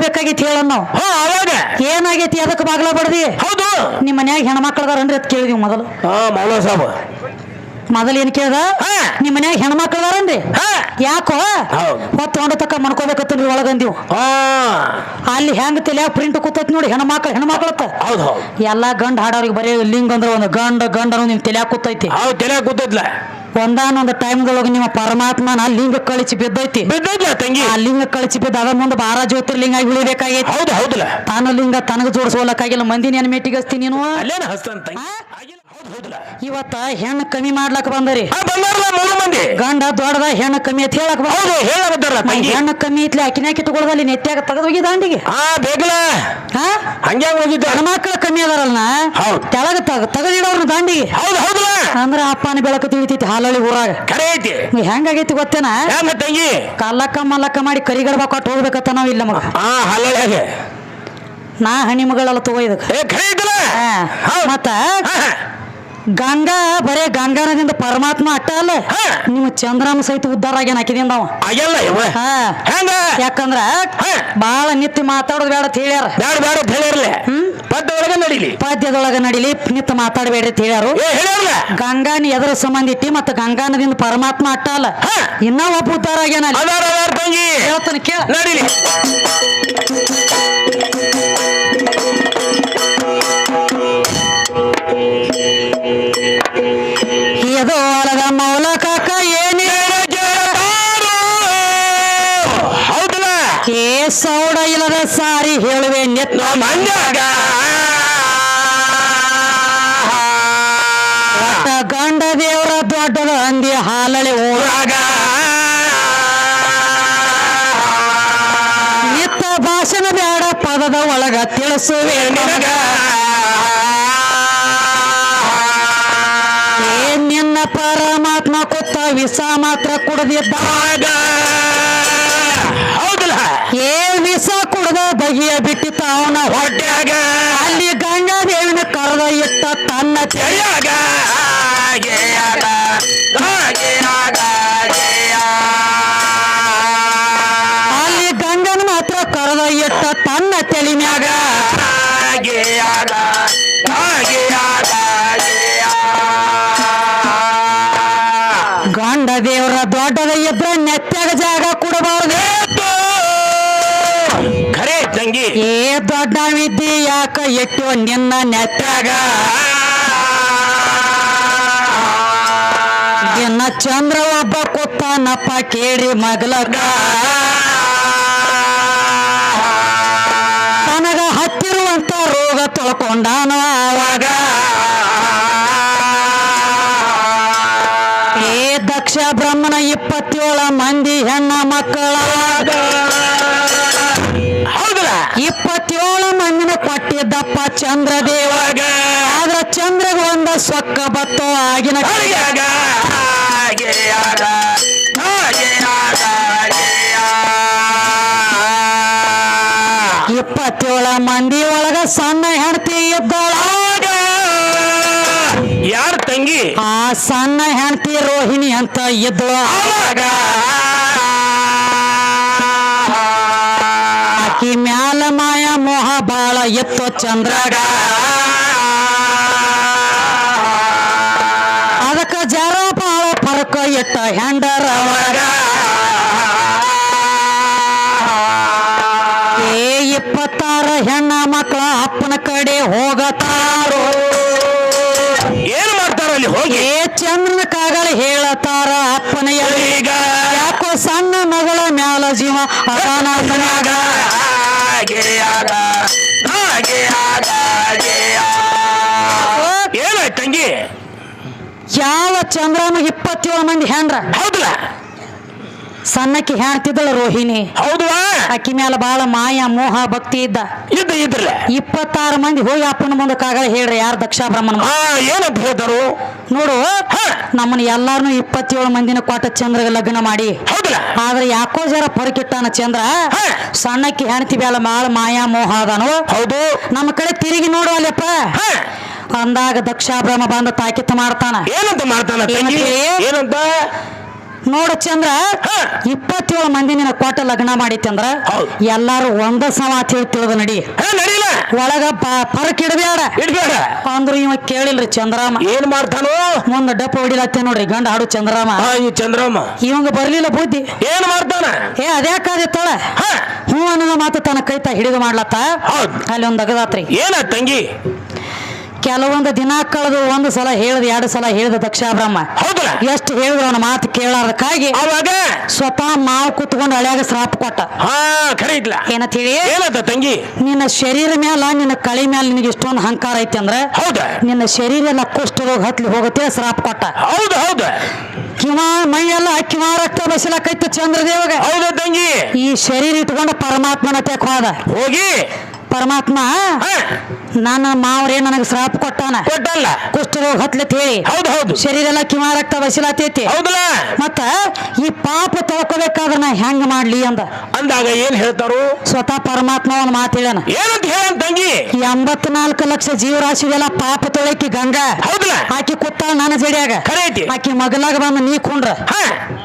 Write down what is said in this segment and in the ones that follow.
ಬೇಕಾಗಿತ್ತು ಹೇಳ ನಾವು. ಅವಾಗ ಏನಾಗೈತಿ ಅದಕ್ಕೆ ಬಾಗ್ಲ ಬಡ್ದಿ? ಹೌದು. ನಿಮ್ಮ ಮನ್ಯಾಗ ಹೆಣ್ಮಕ್ಳದಾರನ್ರಿ ಅಂತ ಕೇಳಿದ್ವಿ ಮೊದಲು. ಮೌಲ ಸಾಬ್ ಮೊದಲು ಏನ್ ಕೇಳ್ದ? ನಿಮ್ಮ ಮನ್ಯಾಗ ಹೆಣ್ಮಕ್ಳದಾರನ್ರಿ? ಯಾಕೋ ಹೊತ್ತು ಹೊಂಡ ತಕ್ಕ ಮನ್ಕೋಬೇಕತ್ತನ್ರಿ ಒಳಗಂದಿವು. ಅಲ್ಲಿ ಹೆಂಗ ತಲೆ ಪ್ರಿಂಟ್ ಕೂತೈತಿ ನೋಡಿ, ಹೆಣ್ಮಕ್ಳತ್ತ. ಎಲ್ಲಾ ಗಂಡ ಹಾಡೋರಿಗೆ ಬರೀ ಲಿಂಗ ಅಂದ್ರೆ ಒಂದು ಗಂಡ ನಿಮ್ ತಲೆ ಕೂತೈತಿ. ಕೂತೈತ್ಲ. ಒಂದಾನೊಂದು ಟೈಮ್ದೊಳಗೆ ನಿಮ್ಮ ಪರಮಾತ್ಮನ ಲಿಂಗ ಕಳಿಸಿ ಬಿದ್ದೈತಿ. ತಂಗಿ ಆ ಲಿಂಗ ಕಳಿಸಿ ಬಿದ್ದ ಅದ ಮುಂದೆ 12 ಜ್ಯೋತಿರ್ಲಿಂಗ ಆಗಿ ಉಳಿಬೇಕಾಗೈತಿ. ಹೌದಲ್ಲ. ತಾನ ಲಿಂಗ ತನಗ ಜೋಡಿಸೋಲಕ್ಕಾಗಿಲ್ಲ. ಮಂದಿನ ಏನ್ ಮೇಟಿಗಸ್ತಿ ನೀನು? ಇವತ್ತ ಹೆಣ್ಣು ಕಮ್ಮಿ ಮಾಡ್ಲಕ್ ಬಂದರಿ. ಗಂಡ ದೊಡ್ಡದ ಹೆಣ್ಣು ಕಮ್ಮಿ ಅಂತ ಹೇಳಕ್ ಹೆಣ್ಣು ಕಮ್ಮಿ ಐತ್ಲಿ. ಅಕಿನಾಕಿ ತಗೊಳ್ದಲ್ಲಿ ನೆತ್ಯಾಗ ತೆಗೆದು ಹೋಗಿ ದಾಂಡಿಗೆ ಹೆಣ್ಮಕ್ಳ ಕಮ್ಮಿ ಅದಾರಲ್ಲ ತೆಳಗ ತೆಗೆದಿಡೋರ್ನ ದಾಂಡಿಗೆ. ಅಂದ್ರ ಅಪ್ಪನ ಬೆಳಕು ತಿಳಿತೈತಿ ಹಾಲಳ್ಳಿ ಊರಾಗ. ಹೆಂಗಾಗೈತಿ ಗೊತ್ತೇನ? ಕಲ್ಲಕ್ಕ ಮಲ್ಲಕ್ಕ ಮಾಡಿ ಕರಿಗಡಬ ಕೊಟ್ಟು ಹೋಗ್ಬೇಕತ್ತ ನಾವ್ ಇಲ್ಲ ಮಗ. ನಾ ಹಣಿ ಮಗಳೆಲ್ಲ ತಗೋ ಇದಕ್ಕೆ ಮತ್ತ ಗಂಗಾ ಬರೇ ಗಂಗಾನದಿಂದ ಪರಮಾತ್ಮ ಅಟ್ಟ ಅಲ್ಲ, ನಿಮ್ಮ ಚಂದ್ರಮ ಸಹಿತ ಉದ್ಧಾರ ಆಗ್ಯಾನ ಹಾಕಿದಿಂದ ಅವ. ಯಾಕಂದ್ರ ಬಾಳ ನಿತ್ಯ ಮಾತಾಡೋದು ಬೇಡ ಅಂತ ಹೇಳ್ಯಾರ. ಪದ್ಯದೊಳಗ ನಡಿಲಿ ನಿತ್ಯ ಮಾತಾಡಬೇಡ್ರಿ ಅಂತ ಹೇಳ್ಯಾರು. ಗಂಗಾನ ಎದರ ಸಂಬಂಧ ಇಟ್ಟಿ ಮತ್ತ ಗಂಗಾನದಿಂದ ಪರಮಾತ್ಮ ಅಟ್ಟ ಅಲ್ಲ, ಇನ್ನ ಒಬ್ಬ ಉದ್ಧಾರ ಆಗ್ಯಾನ. ಹೇಳ್ತಾನೆ ಕೇಳ. ಎದೋ ಒಳಗ ಮೌಲ ಕಾಕ ಹೌದಲ್ಲ. ಏ ಸೌಡ ಇಲ್ಲದ ಸಾರಿ ಹೇಳುವೆ ನೆತ್ತ ಮಂದ್ಯಾಗ ಗಂಡ ದೇವರ ದೊಡ್ಡದ ಅಂದಿ ಹಾಲಳಿ ಊರಾಗ ನಿತ್ತ ಭಾಷಣ ಬೇಡ ಪದದ ಒಳಗ ತಿಳಿಸುವೆ ನಿನಗ. ನಿನ್ನ ಪರಮಾತ್ಮ ಕೊತ್ತ ವಿಷ ಮಾತ್ರ ಕುಡ್ದಿದ್ದಾಗ ಹೌದಲ್ಲ. ಏ ವಿಷ ಕುಡ್ದ ಬಗೆಯ ಬಿಟ್ಟಿತ್ತ ಅವನ ಹೊಟ್ಯಾಗ. ಅಲ್ಲಿ ಗಂಗಾದೇವಿನ ಕರೆದ ಇಟ್ಟ ತನ್ನ ತೆರೆಯಾಗ. ಅಲ್ಲಿ ಗಂಗನ ಮಾತ್ರ ಕರೆದ ಇಟ್ಟ ತನ್ನ ತೆಲಿಮ್ಯಾಗ. ಗಂಡ ದೇವರ ದೊಡ್ಡದ ಇದ್ರ ನೆತ್ತಾಗ ಜಾಗ ಕೊಡಬಾರ್ದು. ಖರೆ ತಂಗಿ. ಏ ದೊಡ್ಡ ವಿದ್ಯೆ ಯಾಕ ಇಟ್ಟು ನಿನ್ನ ನೆತ್ತಾಗ. ನಿನ್ನ ಚಂದ್ರ ಒಬ್ಬ ಕೂತಾನಪ್ಪ ಕೇಳಿ ಮಗಲಗ. ತನಗ ಹತ್ತಿರುವಂತ ರೋಗ ತೊಳ್ಕೊಂಡಾನ ಆವಾಗ. ದಕ್ಷ ಬ್ರಹ್ಮನ 27 ಮಂದಿ ಹೆಣ್ಣ ಮಕ್ಕಳಾಗ 27 ಮಂದಿನ ಕೊಟ್ಟಿದ್ದಪ್ಪ ಚಂದ್ರದೇವಾಗ. ಆದ್ರ ಚಂದ್ರಗ ಒಂದ ಸೊಕ್ಕ ಬತ್ತೋ ಆಗಿನ 27 ಮಂದಿ ಒಳಗ ಸಣ್ಣ ಹೆಂಡತಿ ಇದ್ದಳಾಗ. ಯಾರ ತಂಗಿ? ಆ ಸಣ್ಣ ಹೆಂಡತಿ ರೋಹಿಣಿ ಅಂತ ಇದ್ದಳು ಆವಾಗ. ಆಕಿ ಮ್ಯಾಲ ಮಾಯ ಮೋಹ ಬಾಳ ಎತ್ತೋ ಚಂದ್ರಗ. ಅದಕ್ಕ ಜರ ಬಾಳ ಫರಕ ಇಟ್ಟ ಹೆಂಡರ ಒಳಗ. 26 ಹೆಣ್ಣ ಮಕ್ಕಳ ಅಪ್ಪನ ಕಡೆ ಹೋಗತಾರೋ. ಏನ್ ಮಾಡ್ತಾರ ಅಲ್ಲಿ ಹೋಗಿ? ಚಂದ್ರನ ಕಾಗಳ ಹೇಳತಾರ ಅಪ್ಪನ ಎಲ್ಲಿಗ. ಯಾಕೋ ಸಣ್ಣ ಮಗಳ ಮ್ಯಾಲ ಜೀವ ಅದಾನಾಗ. ಏನಾಯ್ತು ತಂಗಿ? ಯಾವ ಚಂದ್ರನ 27 ಮಂದಿ ಹೆಂಡ್ರ. ಹೌದಲ್ಲ. ಸಣ್ಣಕ್ಕೆ ಹೆಣ್ತಿದ್ದಳ ರೋಹಿಣಿ. ಹೌದಾ. ಅಕ್ಕಿ ಮ್ಯಾಲ ಬಾಳ ಮಾಯ ಮೋಹ ಭಕ್ತಿ ಇದ್ರಲ್ಲ 26 ಮಂದಿ ಹೋಗಿ ಅಪ್ಪನ ಮುಂದೆ ಕಾಗಳ ಹೇಳ್ರಿ ಯಾರು ದಕ್ಷ ಬ್ರಹ್ಮನ. ಏನಂತ ಹೇಳ್ತಾರು ನೋಡು, ನಮ್ಮನ್ನ ಎಲ್ಲಾರನು 27 ಮಂದಿನ ಕೊಟ್ಟ ಚಂದ್ರಗ ಲಗ್ನ ಮಾಡಿ. ಆದ್ರೆ ಯಾಕೋ ಜರ ಪರಕಿಟ್ಟಾನ ಚಂದ್ರ. ಸಣ್ಣಕ್ಕೆ ಹೆಣ್ತಿ ಮ್ಯಾಲ ಬಾಳ ಮಾಯಾ ಮೋಹ ಅದಾನು. ಹೌದು. ನಮ್ಮ ಕಡೆ ತಿರುಗಿ ನೋಡು ಅಲ್ಲಪ್ಪ ಅಂದಾಗ ದಕ್ಷ ಬ್ರಹ್ಮ ಬಂದ ತಾಕಿತ್ ಮಾಡ್ತಾನ. ಏನಂತ ಮಾಡ್ತಾನ? ಏನಂತ? ನೋಡ ಚಂದ್ರ ಹಾ. 27 ಮಂದಿ ನಿನ್ನ ಕೊಟ್ಟ ಲಗ್ನ ಮಾಡಿತಿ ಅಂದ್ರ ಹೌದು. ಎಲ್ಲಾರು ಒಂದ ಸಮ ಅಂತ ಹೇಳಿ ತಿಳಿದು ನಡಿ ನಡೀಲ ಒಳಗ ಪರಕ್ ಇಡಬೇಡ ಇಡ್ಬೇಡ ಅಂದ್ರು ಇವ ಕೇಳಿಲ್ರಿ ಚಂದ್ರಾಮ ಏನ್ ಮಾಡ್ತಾನೋ ಮುಂದ ಡಪ್ಪ ಹೊಡಿಲತ್ತೆ ನೋಡ್ರಿ ಗಂಡ ಹಾಡು ಚಂದ್ರಾಮ ಈ ಚಂದ್ರಮ್ಮ ಇವಂಗ ಬರ್ಲಿಲ್ಲ ಬುದ್ಧಿ ಏನ್ ಮಾಡ್ತಾನ ಅದ್ಯಾಕಾದಿತ್ತಳ ಹಾ. ಹ್ಞೂ ಅನ್ನೋದ ಮಾತು ತನ್ನ ಕೈತ ಹಿಡಿದು ಮಾಡ್ಲತ್ತ ಹೌದ್. ಅಲ್ಲಿ ಒಂದ್ ಅಗದಾತ್ರಿ ಏನ ತಂಗಿ ಕೆಲವೊಂದು ದಿನ ಕಳೆದು ಒಂದು ಸಲ ಹೇಳ್ದ 2 ಸಲ ಹೇಳ್ದ ದಕ್ಷಾಬ್ರಹ್ಮ ಹೌದಲ್ಲ ಎಷ್ಟು ಹೇಳಿದ್ರು ಅವನ ಮಾತು ಕೇಳಾರಕ್ಕಾಗಿ ಅವಾಗ ಸ್ವತಃ ಮಾವು ಕುತ್ಕೊಂಡು ಹಳ್ಯಾಗ ಶ್ರಾಪ ಕೊಟ್ಟ ಹಾ ಖರೆ ಇದ್ಲ ಏನಂತ ಹೇಳಿ ಏನತ್ತ ತಂಗಿ ನಿನ್ನ ಶರೀರ ಮ್ಯಾಲ ನಿನ್ನ ಕಳಿ ಮ್ಯಾಲ ನಿನಗೆ ಇಷ್ಟೊಂದು ಅಹಂಕಾರ ಐತಿ ಅಂದ್ರ ಹೌದ ನಿನ್ನ ಶರೀರ ಎಲ್ಲ ಕುಷ್ಠರೋಗ ಹತ್ಲಿ ಹೋಗುತ್ತೆ ಶ್ರಾಪ ಕೊಟ್ಟ ಹೌದ ಹೌದ ಮೈ ಎಲ್ಲ ಕಿವಾರಕ್ಕ ಬಸಲಕೈತಿ ಚಂದ್ರದೇವಗ ಹೌದ ತಂಗಿ ಈ ಶರೀರ ಇಟ್ಕೊಂಡು ಪರಮಾತ್ಮನ ತೆಕ್ ಹೋದ ಹೋಗಿ ಪರಮಾತ್ಮ ಹಾ. ನನ್ನ ಮಾವ್ರೇ ನನಗೆ ಶ್ರಾಪ ಕೊಟ್ಟಾನ ಕೊಟ್ಟಲ್ಲ ಕುಷ್ಠರೋಗ ಹತ್ಲತ್ ಹೇಳಿ ಹೌದು ಹೌದು ಶರೀರ ಎಲ್ಲ ಕಿವಾರಕ್ತ ಬಸಲತೈತಿ ಹೌದಲ್ಲ ಮತ್ತ ಈ ಪಾಪ ತೊಳ್ಕೋಬೇಕಾದ್ರ ನಾ ಹೆಂಗ್ ಮಾಡ್ಲಿ ಅಂದ ಅಂದಾಗ ಏನ್ ಹೇಳ್ತಾರು ಸ್ವತಃ ಪರಮಾತ್ಮ ಒಂದು ಮಾತು ಹೇಳ್ಯಾನ ಏನಂತ ಹೇಳ ತಂಗಿ 84 ಲಕ್ಷ ಜೀವರಾಶಿಗೆಲ್ಲ ಪಾಪ ತೊಳಕಿ ಗಂಗಾ ಹೌದಲ್ಲ ಆಕಿ ಕೂತಾಳ ನನ್ನ ಜಡಿಯಾಗ ಖರೆ ಐತಿ ಆಕಿ ಮಗಲಾಗ ಬಂದು ನೀ ಕುಂಡ್ರ ಹಾ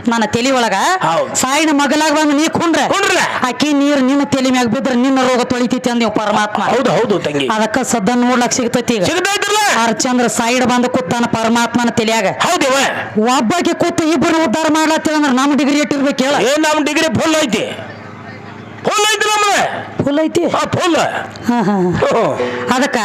ನನ್ನ ತಲಿ ಒಳಗ ಹೌದ್. ಸಾಯಿನ ಮಗಲಾಗ ಬಂದು ನೀ ಕುಂಡ್ರ ಕುಂಡ್ರಲ್ಲ ಆಕಿ ನೀರು ನಿನ್ನ ತಲೆ ಮ್ಯಾಗ ಬಿದ್ರ ನಿನ್ನ ರೋಗ ತೊಳಿತೈತಿ ಅಂದೇವ್ ಪರಮಾತ್ಮ ಹೌದು ಹೌದು ತಂಗಿ ಅದಕ್ಕ ಸದ್ದ 3 ಲಕ್ಷ ಸಿಗ್ತೈತಿ ಈಗ ಸಿಗತೈತ್ರಲ್ಲ ಹರಚಂದ್ರ ಸೈಡ್ ಬಂದು ಕೂತಾನ ಪರಮಾತ್ಮನ ತಲಿಯಾಗ ಹೌದಿವ ಒಬ್ಬಾಕಿ ಕೂತು ಇಬ್ಬರು ಉದ್ಧಾರ ಮಾಡ್ಲತ್ತೇವ ಅಂದ್ರ ನಮ್ ಡಿಗ್ರಿ ಇಟ್ಟಿರ್ಬೇಕು ಹೇಳ ಏನ್ ನಮ್ ಡಿಗ್ರಿ ಫುಲ್ ಐತಿ ಫುಲ್ ಐತಿ ನಮ್ದ ಫುಲ್ ಐತಿ ಫುಲ್ ಹಾ ಹಾ ಅದಕ್ಕ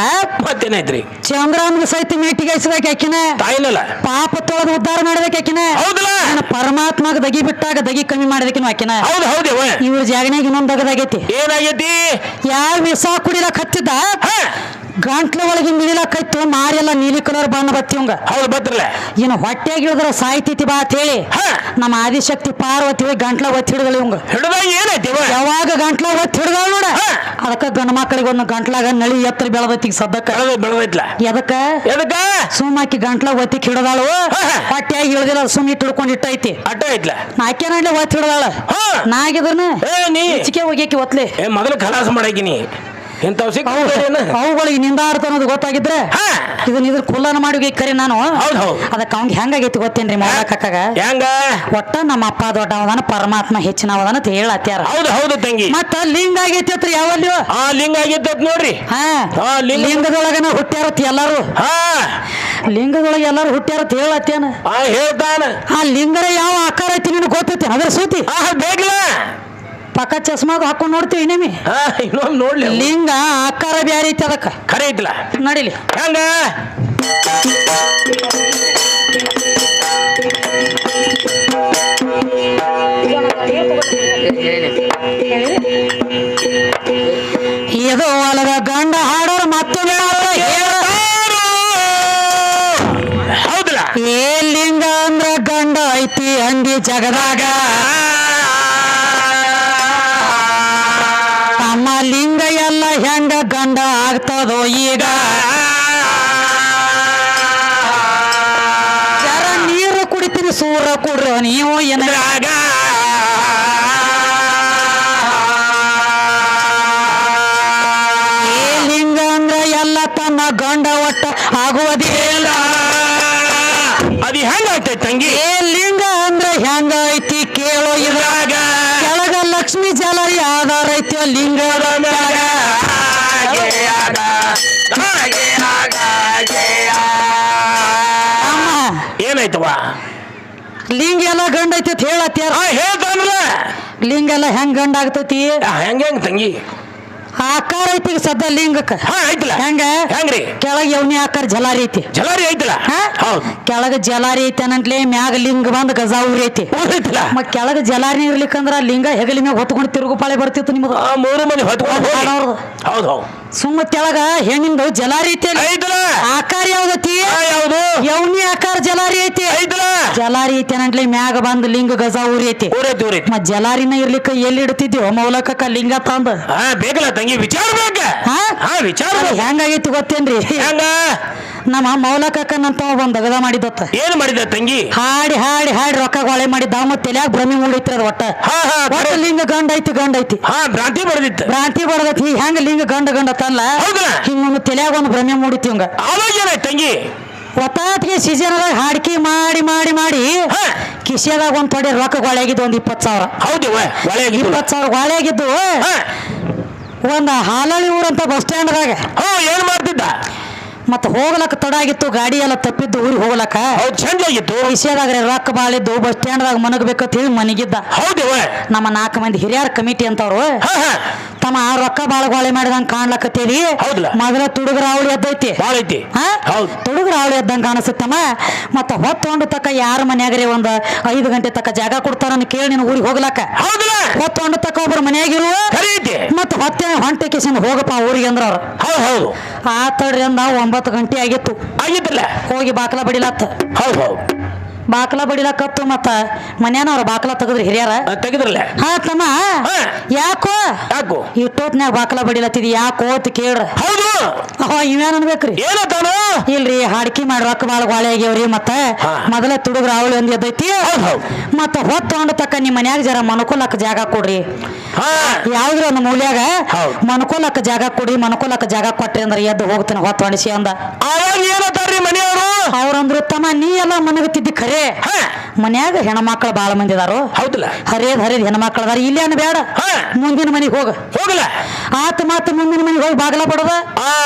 ಮತ್ತೇನೈತ್ರಿ ಚಂದ್ರನ್ಗ ಸಹಿತ ಮೀಟಿಗೆ ಹಚ್ಚಬೇಕು ಆಕಿನ ತಾಯಿನಲ್ಲ ಪಾಪ ತೊಳೆದು ಉದ್ಧಾರ ಮಾಡ್ಬೇಕು ಆಕಿನ ಹೌದಲ್ಲ ಪರಮಾತ್ಮಗ ದಗಿ ಬಿಟ್ಟಾಗ ದಗಿ ಕಮ್ಮಿ ಮಾಡಬೇಕಿನ ಆಕಿನ ಹೌದು ಹೌದಿವ ಇವ್ರ ಜಾಗನಾಗ ಇನ್ನೊಂದು ದಗದಾಗೈತಿ ಏನಾಗೈತಿ ಯಾವ ವಿಷ ಕುಡಿಲಕ್ ಹತ್ತಿದ್ದ ಹಾ ಗಂಟ್ಲ ಒಳಗೆ ಮಿಳಿಲಕೈತು ಮಾರೆಲ್ಲ ನೀಲಿ ಕಲರ್ ಬಣ್ಣ ಬತ್ತಿವಂಗ ಹೌದು ಬತ್ರಲ್ಲ ಇನ್ನು ಹೊಟ್ಟೆಗೆ ಇಳಿದ್ರ ಸಾಯ್ತೈತಿ ಬಾ ಅಂತ ಹೇಳಿ ಹಾ ನಮ್ಮ ಆದಿಶಕ್ತಿ ಪಾರ್ವತಿ ಹೋಗಿ ಗಂಟ್ಲ ಒತ್ತಿ ಹಿಡಿದಳು ಇವಂಗ ಹಿಡ್ದಾಗ ಏನೈತಿವ ಯಾವಾಗ ಗಂಟ್ಲ ಒತ್ತಿ ಹಿಡಿದಳ ನೋಡ ಹಾ. ಅದಕ್ಕ ಗಂಡ ಮಕ್ಕಳಿಗೆ ಒಂದು ಗಂಟ್ಲಾಗ ನಳಿ ಎತ್ತರ ಬೆಳದೈತಿ ಸದ್ದಕ್ಕ ಬೆಳದೈತ್ಲ ಎದಕ್ಕ ಎದಕ್ಕ ಸುಮ್ಮಾಕಿ ಗಂಟ್ಲ ಒತ್ತಿ ಹಿಡಿದಾಳು ಹಾ. ಹೊಟ್ಟೆಯಾಗಿ ಇಳಿದಿಲ್ಲ ಸುಮ್ಮನೆ ಇಟ್ಕೊಂಡು ಇಟ್ಟೈತಿ ಅಡ್ಡ ಐತ್ಲ ನಾಕೇನಡ್ಲಿ ಒತ್ತಿ ಹಿಡಿದಾಳ ಹಾ ನಾಗಿದ್ರನ ಏ ನೀ ಚಿಕೆ ಹೋಗ್ಯಾಕಿ ಒತ್ಲಿ ಏ ಮೊದಲು ಖಲಾಸ ಮಾಡಾಕಿನಿ ಇಂಥವ್ ಸಿಕ್ಕೇನ ಅವುಗಳಿಗೆ ನಿಂದಾಡ್ತ ಅನ್ನೋದು ಗೊತ್ತಾಗಿದ್ರೆ ಹಾ ಇದ್ರ ಕುಲ್ಲನ ಮಾಡಿ ಕರೆ ನಾನು ಹೌದ್ ಹೌದ್ ಅದಕ್ಕೆ ಅವ್ನಿಗೆ ಹೆಂಗಾಗೈತಿ ಗೊತ್ತೇನ್ರಿ ಮಾಡಕ್ಕಾಗ ಹೆಂಗ ಒಟ್ಟ ನಮ್ಮ ಅಪ್ಪ ದೊಡ್ಡವದಾನ ಪರಮಾತ್ಮ ಹೆಚ್ಚಿನವದಾನ ಅಂತ ಹೇಳತ್ಯಾರ ಹೌದು ಹೌದು ತಂಗಿ ಮತ್ತ ಲಿಂಗ ಆಗೈತಿ ಅತ್ರ ಯಾವಲ್ಲಿ ಆ ಲಿಂಗ ಆಗಿದ್ದ ನೋಡ್ರಿ ಹಾ ಹಾ ಲಿಂಗ ಲಿಂಗದೊಳಗನ ಹುಟ್ಟ್ಯಾರತ್ ಎಲ್ಲಾರು ಹಾ ಲಿಂಗದೊಳಗೆ ಎಲ್ಲಾರು ಹುಟ್ಟ್ಯಾರತ್ ಹೇಳತ್ತೇನ ಆ ಹೇಳ್ತಾನ ಆ ಲಿಂಗರ ಯಾವ ಆಕಾರ ಐತಿ ನಿನಗೆ ಗೊತ್ತೈತಿ ಅದ್ರ ಸೂತಿ ಆ ಬೇಕಲ್ಲ ಪಕ್ಕ ಚಸ್ಮಾಗ ಹಾಕೊಂಡ್ ನೋಡ್ತೀವಿ ಇನ್ನೇಮಿ ಹಾ ಇನ್ನೊಮ್ಮೆ ನೋಡ್ಲಿ ಲಿಂಗ ಆಕಾರ ಬ್ಯಾರೆ ಐತಿ ಅದಕ್ಕ ಖರೆ ಐತ್ಲ ನಡಿಲಿ ಹೆಂಗ ಇದು ಹೊಲದ ಗಂಡ ಹಾಡೋರು ಮತ್ತೊಮ್ಮೆ ಹೌದಲ್ಲ ಏ ಲಿಂಗ ಅಂದ್ರ ಗಂಡ ಐತಿ ಅಂದಿ ಜಗದಾಗ ನಮ್ಮ ಲಿಂಗ ಎಲ್ಲ ಹೆಂಗ ಗಂಡ ಆಗ್ತದೋ ಈಗ ಜರ ನೀರು ಕುಡಿತೀನಿ ಸೂರ ಕುಡ್ರೋ ನೀವು ಏನ ಏ ಲಿಂಗ ಅಂದ್ರ ಎಲ್ಲ ತನ್ನ ಗಂಡ ಒಟ್ಟ ಆಗುವುದಿಲ್ಲ ಅದು ಹೆಂಗಾಗ್ತೈತಿ ತಂಗಿ ಏ ಲಿಂಗ ಅಂದ್ರ ಹೆಂಗ ಐತಿ ಕೇಳೋ ಇದ್ರಾಗ ಕೆಳಗ ಲಕ್ಷ್ಮೀ ಜಲರಿ ಆಧಾರ ಐತಿ ಲಿಂಗದ ಮ್ಯಾಗ ಅಮ್ಮ ಏನಾಯ್ತವ ಲಿಂಗ ಎಲ್ಲ ಗಂಡ ಐತಿ ಅಂತ ಹೇಳತ್ಯಾರ ಹೇಳ್ತಾನಲ್ಲ ಲಿಂಗ ಎಲ್ಲ ಹೆಂಗ್ ಗಂಡ ಆಗ್ತೈತಿ ಹೆಂಗ ಹೆಂಗ್ ತಂಗಿ ಆಕಾರ ಐತಿ ಈಗ ಸದ್ದ ಲಿಂಗಕ್ಕ ಹಾ ಐತಲ್ಲ ಹೆಂಗ ಹೆಂಗ್ರಿ ಕೆಳಗ ಯವ್ನಿ ಆಕಾರ ಜಲಾರಿ ಐತಿ ಜಲಾರಿ ಐತಲ್ಲ ಹಾ? ಹೌದು ಕೆಳಗ ಜಲಾರಿ ಐತಿ ಅನ್ನಂಟ್ಲೆ ಮ್ಯಾಗ ಲಿಂಗ ಬಂದ್ ಗಜಾವೂರಿ ಐತಿ ಐತಲ್ಲ ಮತ್ ಕೆಳಗ ಜಲಾರಿ ಇರ್ಲಿಕ್ಕಂದ್ರ ಲಿಂಗ ಹೆಗಲಿ ಮ್ಯಾಗ ಹೊತ್ಕೊಂಡು ತಿರುಗು ಪಾಳೆ ಬರ್ತಿತ್ತು ನಿಮ್ದು ಆ ಮೂರು ಮಂದಿ ಹೊತ್ಕೊಂಡು ಹೋಗಿ ಹಾಡೋರ್ದು. ಹೌದು ಹೌದು ಸುಮ್ಮ ಕೆಳಗ ಹೆಣ್ಣಿಂದು ಜಲಾರಿ ಐತಿ ಅಲ್ಲಿ. ಐತಲ್ಲ ಆಕಾರ ಯಾವ್ದೈತಿ ಯಾವುದು ಯವ್ನಿ ಆಕಾರ ಜಲಾರಿ ಐತಿ ಐತಲ್ಲ ಜಲಾರಿ ಐತಿ ಅನ್ನಂಟ್ಲೆ ಮ್ಯಾಗ ಬಂದ್ ಲಿಂಗ ಗಜಾವೂರಿ ಐತಿ ಊರೈತಿ ಊರೈತಿ ಮತ್ ಜಲಾರಿನ ಇರ್ಲಿಕ್ಕ ಎಲ್ಲಿ ಇಡ್ತಿದ್ಯೋ ಮೌಲಕಕ್ಕ ಲಿಂಗ ತಂದ ಹಾ ಬೇಕಲ್ಲ ತಂಗಿ ವಿಚಾರ ಬೇಕ ಹಾ? ಹಾ ವಿಚಾರ ಅದು ಹೆಂಗಾಗೈತಿ ಗೊತ್ತೇನ್ರಿ ಹೆಂಗ ನಮ್ಮ ಮೌಲಕಕ್ಕನಂತ ಒಂದ್ ದಗದ ಮಾಡಿದತ್ತ ಏನ್ ಮಾಡಿದ ತಂಗಿ ಹಾಡಿ ಹಾಡಿ ಹಾಡಿ ರೊಕ್ಕ ಗೊಳೆ ಮಾಡಿದ್ದ ಮತ್ ತಲ್ಯಾಗ ಭ್ರಮೆ ಮೂಡೈತಿ ಅದ ಒಟ್ಟ ಹಾ ಹಾ ಒಟ್ಟ ಲಿಂಗ ಗಂಡ ಐತಿ ಗಂಡ ಐತಿ ಹಾ ಭ್ರಾಂತಿ ಬಡ್ದಿತ್ತು ಭ್ರಾಂತಿ ಬಡದೈತಿ ಹೆಂಗ ಲಿಂಗ ಗಂಡ ಗಂಡ ತಲ್ಲ ಹೌದಲ್ಲ ಹಿಂಗ ತಲ್ಯಾಗ ಒಂದು ಭ್ರಮೆ ಮೂಡಿತಿ ಹಂಗ ಅವಾಗ ಏನಾಯ್ತು ತಂಗಿ ಒತ್ತಾಟಿಗೆ ಸೀಸನ್ದಾಗ ಹಾಡಿಕೆ ಮಾಡಿ ಮಾಡಿ ಮಾಡಿ ಹಾ ಕಿಶೆದಾಗ ಒಂದ್ ತೊಡೆ ರೊಕ್ಕ ಗೊಳೆಯಾಗಿದ್ದು ಒಂದ್ 20,000. ಹೌದು ಒಳ್ಳೆ 20,000 ಗೊಳೆಯಾಗಿದ್ದು ಹಾ ಒಂದ್ ಹಾಲಳ್ಳಿ ಊರಂತ ಬಸ್ ಸ್ಟ್ಯಾಂಡ್ದಾಗ ಏನ್ ಮಾಡ್ತಿದ್ದ ಮತ್ತ ಹೋಗ್ಲಕ್ಕ ತಡ ಆಗಿತ್ತು, ಗಾಡಿ ಎಲ್ಲ ತಪ್ಪಿದ್ದು ಊರಿಗೆ ಹೋಗ್ಲಕ್ಕ. ಹೌದು ಚಂದ ಆಗಿತ್ತು. ಕಿಶೆದಾಗ ರೊಕ್ಕ ಬಾಳಿದ್ದು ಬಸ್ ಸ್ಟ್ಯಾಂಡ್ದಾಗ ಮನಗಬೇಕಂತ ಹೇಳಿ ಮನೆಗಿದ್ದ. ಹೌದು ನಮ್ಮ 4 ಮಂದಿ ಹಿರಿಯರ ಕಮಿಟಿ ಅಂತವ್ರು ಹಾ ಹಾ ತಮ್ಮ ಆ ರೊಕ್ಕ ಬಾಳ ಗೋಳೆ ಮಾಡಿದಂಗ ಕಾಣ್ಲಕತ್ತೇಳಿ. ಹೌದಲ್ಲ ಮೊದಲ ತುಡುಗರ ಅವಳಿ ಎದ್ದೈತಿ, ಬಾಳ ಐತಿ. ಹೌದು ತುಡುಗರ ಅವಳಿ ಎದ್ದಂಗ ಕಾಣಿಸುತ್ತಮ್ಮ. ಮತ್ತ ಹೊತ್ತೊಂಡು ತಕ್ಕ ಯಾರ ಮನ್ಯಾಗ್ರಿ ಒಂದ್ 5 ಗಂಟೆ ತಕ್ಕ ಜಾಗ ಕೊಡ್ತಾರ ಕೇಳಿ ನೀನು ಊರಿಗೆ ಹೋಗ್ಲಕ್ಕ. ಹೌದಲ್ಲ ಹೊತ್ತೊಂಡು ತಕ್ಕ ಒಬ್ರು ಮನ್ಯಾಗಿರುವ ಸರಿ ಐತಿ. ಮತ್ತ ಹೊತ್ತೆ ಹೊಂಟೆ ಕಿಶನ್ ಹೋಗಪ್ಪ ಊರಿಗೆ ಅಂದ್ರ ಅವ್ರು. ಹೌದು ಹೌದು ಆ ತಡ್ರಿ ಅಂದ 9 ಗಂಟೆ ಆಗಿತ್ತು. ಆಗಿತ್ತಲ್ಲ ಹೋಗಿ ಬಾಕ್ಲ ಬಡಿಲತ್ತ. ಹೌದು ಹೌದು ಬಾಕ್ಲ ಬಡಿಲಕತ್ತು. ಮತ್ತ ಮನ್ಯಾನವ್ರ ಬಾಕ್ಲ ತೆಗದ್ರಿ ಹಿರಿಯರ. ತೆಗೆದ್ರಲ್ಲ ಹಾ ತಮ್ಮ ಯಾಕೋ ಯಾಕೋ ಇಟ್ಟೋತ್ನ್ಯಾಗ ಬಾಕ್ಲ ಬಡಿಲತ್ತಿದಿ ಯಾಕೋ ಅಂತ ಕೇಳ್ರ. ಹೌದು ಇವೇನ್ ಅನ್ಬೇಕ್ರಿ? ಏನತ್ತಾನು ಇಲ್ರಿ ಹಾಡ್ಕಿ ಮಾಡಿ ರೊಕ್ಕ ಬಾಳ ಗಾಳಿ ಆಗ್ಯಾವ್ರಿ. ಮತ್ತ ಮೊದಲ ತುಡುಗ್ರ ಅವಳಿ ಒಂದ್ ಎದ್ದೈತಿ. ಮತ್ತ ಹೊತ್ತೊಂಡು ತಕ್ಕ ನಿಮ್ ಮನ್ಯಾಗ ಜರ ಮನ್ಕೊಲಕ್ಕ ಜಾಗ ಕೊಡ್ರಿ. ಯಾವ್ದ್ರ ಒಂದು ಮೂಲ್ಯಾಗ ಮನ್ಕೊಲಕ್ಕ ಜಾಗ ಕೊಡಿ, ಮನ್ಕೊಲಕ್ಕ ಜಾಗ ಕೊಟ್ರಿ ಅಂದ್ರ ಎದ್ದು ಹೋಗ್ತಾನೆ ಹೊತ್ತೊಂಡಿಸಿ ಅಂದ. ಏನತ್ತಾರ್ರಿ ಮನೆಯವರು? ಅವ್ರಂದ್ರು ತಮ್ಮ ನೀ ಎಲ್ಲ ಮನಗತ್ತಿದ್ದಿ ಖರೆ, ಮನ್ಯಾಗ ಹೆಣ್ಮಕ್ಳು ಬಾಳ ಮಂದಿ ಅದಾರು. ಹೌದಲ್ಲ ಹರಿಯದ್ ಹೆಣ್ಮಕ್ಳು ಅದಾರ. ಇಲ್ಲಿ ಅನ್ನ ಬೇಡ, ಮುಂದಿನ ಮನಿಗ್ ಹೋಗ. ಹೋಗಲ್ಲ ಆತ ಮತ್ತ ಮುಂದಿನ ಮನಿಗ್ ಹೋಗಿ ಬಾಗಲ ಬಡದ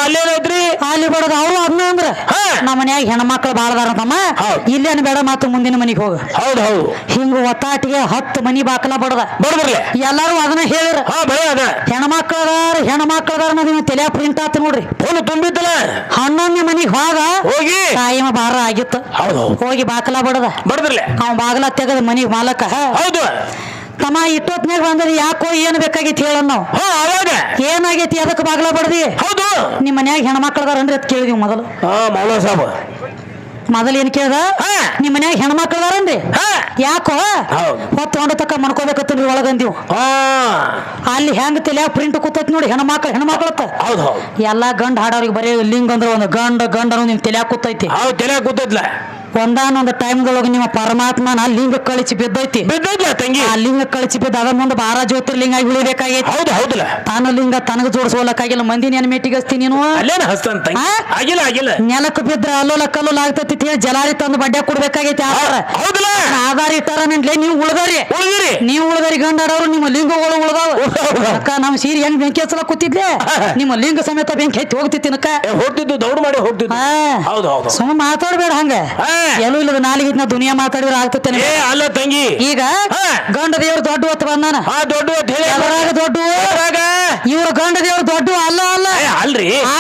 ಅಲ್ಲೇನೈತ್ರಿ ಅಲ್ಲಿ ಬಡದ. ಅವ್ರು ಅದನ್ನ ಅಂದ್ರ ನಮ್ಮ ಮನ್ಯಾಗ ಹೆಣ್ಮಕ್ಳು ಬಾಳ ಅದಾರ ತಮ್ಮ, ಇಲ್ಲಿ ಅನ್ನ ಬೇಡ ಮತ್ತ ಮುಂದಿನ ಮನಿಗ್ ಹೋಗ. ಹೌದು ಹೌದು ಹಿಂಗ ಒತ್ತಾಟಿಗೆ 10 ಮನಿ ಬಾಕಲ ಬಡದ. ಬಡದ್ರಲ್ಲ ಎಲ್ಲಾರು ಅದನ್ನ ಹೇಳಿರ ಹೆಣ್ಮಕ್ಳು ಅದಾರ ಅನ್ನೋದು ತಲೆ ಪ್ರಿಂಟ್ ಆತ ನೋಡ್ರಿ. ಫೋನ್ ತುಂಬಿತ್ತಲ್ಲ 11ನೇ ಮನಿಗ್ ಹೋಗ ಹೋಗಿ ಟೈಮ್ ಬಾರ ಆಗಿತ್ತು. ಹೋಗಿ ಬಾಕಲ ಬಡದ. ಬಡದ್ರಲ್ಲ ಅವ ಬಾಗಲ ತೆಗದ ಮನಿಗ್ ಮಾಲಕ ಹೌದು ತಮ್ಮ ಇಟ್ಟೊತ್ನಾಗ ಬಂದದ ಯಾಕೋ ಏನ್ ಬೇಕಾಗಿತ್ತು ಹೇಳ ನಾವು. ಅವಾಗ ಏನಾಗೈತಿ ಅದಕ್ಕೆ ಬಾಗ್ಲ ಬಡ್ದಿ? ಹೌದು ನಿಮ್ ಮನ್ಯಾಗ ಹೆಣ್ಮಕ್ಳು ಅದಾರನ್ರಿ ಅಂತ ಕೇಳಿದ್ವಿ ಮೊದಲು. ಮೌಲ ಸಾಬ್ ಮೊದಲು ಏನ್ ಕೇಳ್ದ? ನಿಮ್ ಮನ್ಯಾಗ ಹೆಣ್ಮಕ್ಳು ಅದಾರನ್ರಿ ಯಾಕೋ ಹೊತ್ತೊಂಡು ತಕ್ಕ ಮನ್ಕೋಬೇಕತ್ತನ್ರಿ ಒಳಗಂದಿವ್. ಅಲ್ಲಿ ಹೆಂಗ ತಲೆ ಪ್ರಿಂಟ್ ಕೂತೈತಿ ನೋಡಿ ಹೆಣ್ಮಕ್ಳತ್ತ. ಎಲ್ಲಾ ಗಂಡ ಹಾಡೋರಿಗೆ ಬರೀ ಲಿಂಗ ಅಂದ್ರೆ ಒಂದು ಗಂಡ ನಿಮ್ ತಲೆ ಕೂತೈತಿ. ತಲೆ ಕೂತೈತ್ಲ. ಒಂದಾನೊಂದು ಟೈಮ್ದೊಳಗೆ ನಿಮ್ಮ ಪರಮಾತ್ಮನ ಲಿಂಗ ಕಳಿಸಿ ಬಿದ್ದೈತಿ. ತಂಗಿ ಆ ಲಿಂಗ ಕಳಿಸಿ ಬಿದ್ದ ಅದ ಮುಂದೆ 12 ಜ್ಯೋತಿರ್ಲಿಂಗ ಆಗಿ ಉಳಿಬೇಕಾಗೈತಿ. ಹೌದು ಹೌದಲ್ಲ ತಾನ ಲಿಂಗ ತನಗ ಜೋಡಿಸೋಲಕ್ಕಾಗಿಲ್ಲ. ಮಂದಿ ನೆನ ಮೇಟಿಗೆ ಹಸ್ತಿ ನೀನು ಅಲ್ಲೇನ ಹಸ್ತಂತ ಆಗಿಲ್ಲ ಆಗಿಲ್ಲ. ನೆಲಕ್ಕೆ ಬಿದ್ರ ಅಲ್ಲೋಲ ಕಲ್ಲೋಲ ಆಗ್ತೈತಿ ಹೇಳಿ ಜಲಾರಿ ತಂದು ಬಡ್ಡೆ ಕೊಡ್ಬೇಕಾಗೈತಿ. ಹೌದಲ್ಲ ಆಧಾರ ಇಟ್ಟಾರ ನೀವು ಉಳ್ದಾರಿ ನೀವು ಉಳ್ದಾರಿ ಗಂಡಾಡವ್ರು ನಿಮ್ಮ ಲಿಂಗಗಳು ಉಳ್ದಾವ. ಅಕ್ಕ ನಮ್ ಸೀರೆ ಹೆಂಗ್ ಬೆಂಕಿ ಹಚ್ಚಲ ಕೂತಿದ್ಲೆ ನಿಮ್ಮ ಲಿಂಗ ಸಮೇತ ಬೆಂಕಿ ಹಚ್ಚಿ ಹೋಗ್ತಿತ್ತಿನಕ್ಕ ಹೋಗ್ತಿದ್ದು ದೌಡ್ ಮಾಡಿ ಹೋಗ್ತಿದ್ದು. ಹೌದು ಹೌದು ಸುಮ್ಮ ಮಾತಾಡ್ಬೇಡ ಹಂಗ. ಎಲ್ಲೂ ಇಲ್ಲದ ನಾಲಿಗಿದ್ನ ದುನಿಯಾ ಮಾತಾಡಿದ್ರೆ ಆಗ್ತೇನೆ. ಅಲ್ಲ ತಂಗಿ ಈಗ ಗಂಡ ದೇವ್ರು ದೊಡ್ಡ ಹೊತ್ತು ಬಂದಾನ. ದೊಡ್ಡ ದೊಡ್ಡ ಇವ್ರ ಗಂಡ ದೇವ್ರು ದೊಡ್ಡ ಅಲ್ಲ ಅಲ್ರಿ ಆ